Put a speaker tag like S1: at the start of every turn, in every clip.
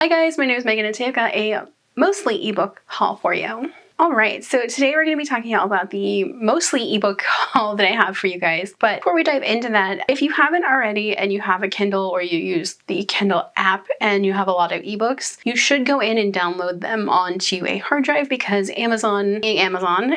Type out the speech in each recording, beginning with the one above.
S1: Hi guys, my name is Megan and today I've got a mostly ebook haul for you. Alright, so today we're going to be talking all about the mostly ebook haul that I have for you guys. But before we dive into that, if you haven't already and you have a Kindle or you use the Kindle app and you have a lot of ebooks, you should go in and download them onto a hard drive because Amazon being Amazon,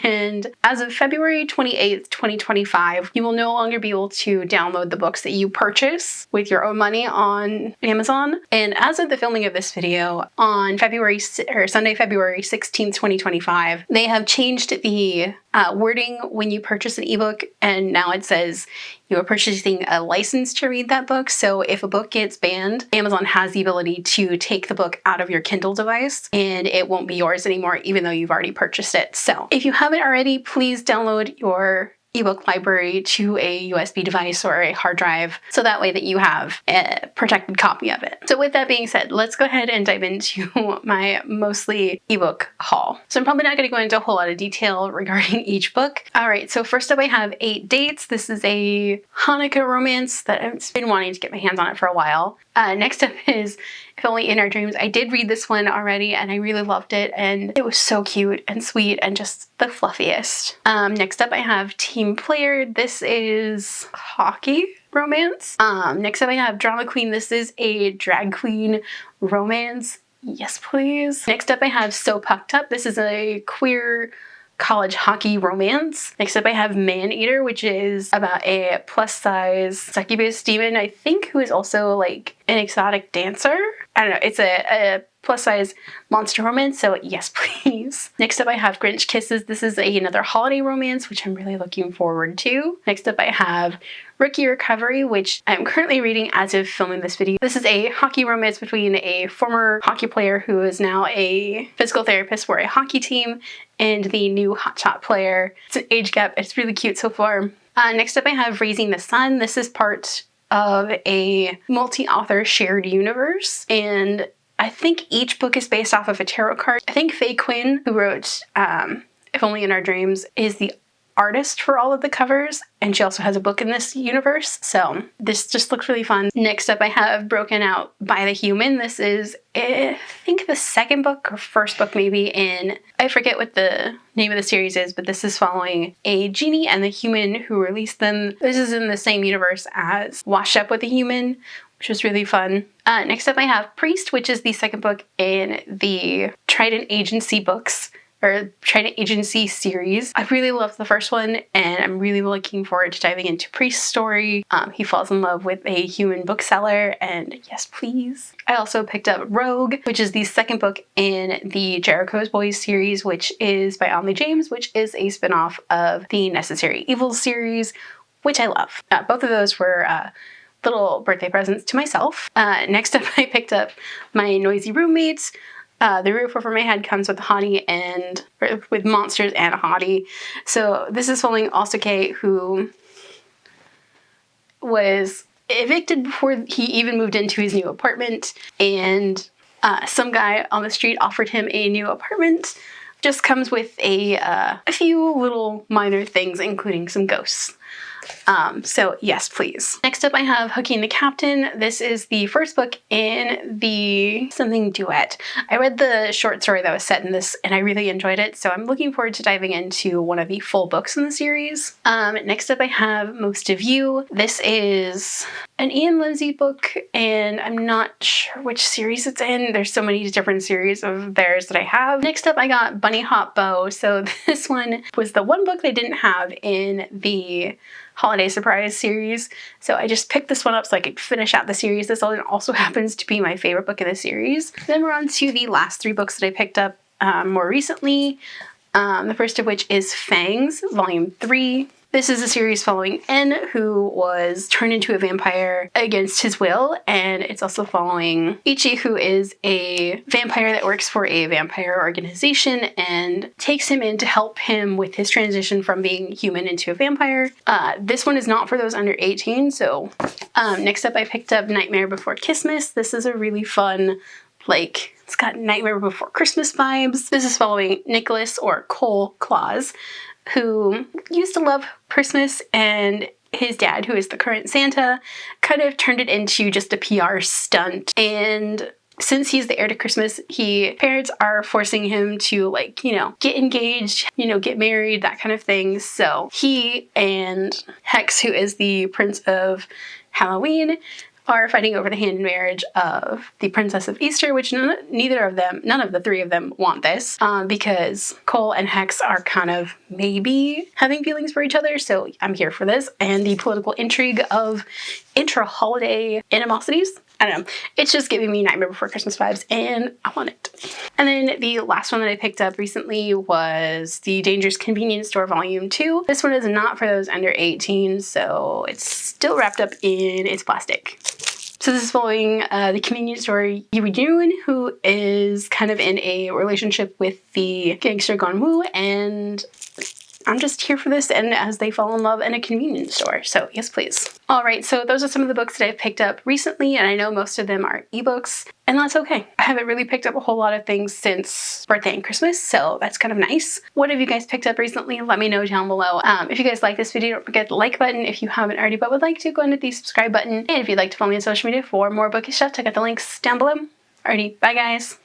S1: and as of February 28th, 2025, you will no longer be able to download the books that you purchase with your own money on Amazon. And as of the filming of this video, on Sunday, February 16th, 2025, they have changed the wording when you purchase an ebook, and now it says you are purchasing a license to read that book. So if a book gets banned, Amazon has the ability to take the book out of your Kindle device and it won't be yours anymore, even though you've already purchased it. So if you haven't already, please download your ebook library to a USB device or a hard drive so that way that you have a protected copy of it. So with that being said, let's go ahead and dive into my mostly ebook haul. So I'm probably not going to go into a whole lot of detail regarding each book. Alright, so first up I have 8 Dates. This is a Hanukkah romance that I've been wanting to get my hands on it for a while. Next up is If Only in Our Dreams. I did read this one already and I really loved it, and it was so cute and sweet and just the fluffiest. Next up I have Team Player. This is hockey romance. Next up I have Drama Queen. This is a drag queen romance. Yes, please. Next up I have So Pucked Up. This is a queer college hockey romance. Next up I have Man Eater, which is about a plus size succubus demon, I think, who is also like an exotic dancer. I don't know, it's a plus size monster romance, so yes please. Next up I have Grinch Kisses. This is another holiday romance, which I'm really looking forward to. Next up I have Rookie Recovery, which I'm currently reading as of filming this video. This is a hockey romance between a former hockey player who is now a physical therapist for a hockey team and the new hotshot player. It's an age gap. It's really cute so far. Next up I have Raising the Sun. This is part of a multi-author shared universe, and I think each book is based off of a tarot card. I think Faye Quinn, who wrote If Only in Our Dreams, is the artist for all of the covers, and she also has a book in this universe, so this just looks really fun. Next up I have Broken Out by the Human. This is, I think, the second book or first book maybe in, I forget what the name of the series is, but this is following a genie and the human who released them. This is in the same universe as Washed Up with the Human, which was really fun. Next up I have Priest, which is the second book in the Trident Agency books, or Trident Agency series. I really loved the first one, and I'm really looking forward to diving into Priest's story. He falls in love with a human bookseller, and yes please. I also picked up Rogue, which is the second book in the Jericho's Boys series, which is by Omni James, which is a spin-off of the Necessary Evil series, which I love. Both of those were little birthday presents to myself. Next up I picked up My Noisy Roommates. The roof over my head comes with a hottie and with monsters and a hottie. So this is following Asuke, who was evicted before he even moved into his new apartment, and some guy on the street offered him a new apartment. Just comes with a few little minor things, including some ghosts. So yes please. Next up I have Hooking the Captain. This is the first book in the something duet. I read the short story that was set in this and I really enjoyed it, so I'm looking forward to diving into one of the full books in the series. Next up I have Most of You. This is an Ian Lindsay book, and I'm not sure which series it's in. There's so many different series of theirs that I have. Next up I got Bunny Hop Bow. So this one was the one book they didn't have in the Holiday Surprise series, so I just picked this one up so I could finish out the series. This one also happens to be my favorite book in the series. Then we're on to the last 3 books that I picked up more recently. The first of which is Fangs, Volume 3. This is a series following N, who was turned into a vampire against his will, and it's also following Ichi, who is a vampire that works for a vampire organization and takes him in to help him with his transition from being human into a vampire. This one is not for those under 18, so next up I picked up Nightmare Before Christmas. This is a really fun, like, it's got Nightmare Before Christmas vibes. This is following Nicholas, or Cole Claus, who used to love Christmas, and his dad, who is the current Santa, kind of turned it into just a PR stunt. And since he's the heir to Christmas, parents are forcing him to, like, you know, get engaged, you know, get married, that kind of thing. So he and Hex, who is the Prince of Halloween, are fighting over the hand in marriage of the Princess of Easter, which none of the three of them want this, because Cole and Hex are kind of maybe having feelings for each other, so I'm here for this. And the political intrigue of intra-holiday animosities, I don't know, it's just giving me Nightmare Before Christmas vibes, and I want it. And then the last one that I picked up recently was the Dangerous Convenience Store Volume 2. This one is not for those under 18, so it's still wrapped up in its plastic. So this is following the convenience store Yuri-Jun, who is kind of in a relationship with the gangster Gon-woo, and I'm just here for this, and as they fall in love in a convenience store. So yes, please. All right, so those are some of the books that I've picked up recently, and I know most of them are ebooks, and that's okay. I haven't really picked up a whole lot of things since birthday and Christmas, so that's kind of nice. What have you guys picked up recently? Let me know down below. If you guys like this video, don't forget the like button. If you haven't already but would like to, go and hit the subscribe button. And if you'd like to follow me on social media for more bookish stuff, check out the links down below. Alrighty, bye guys.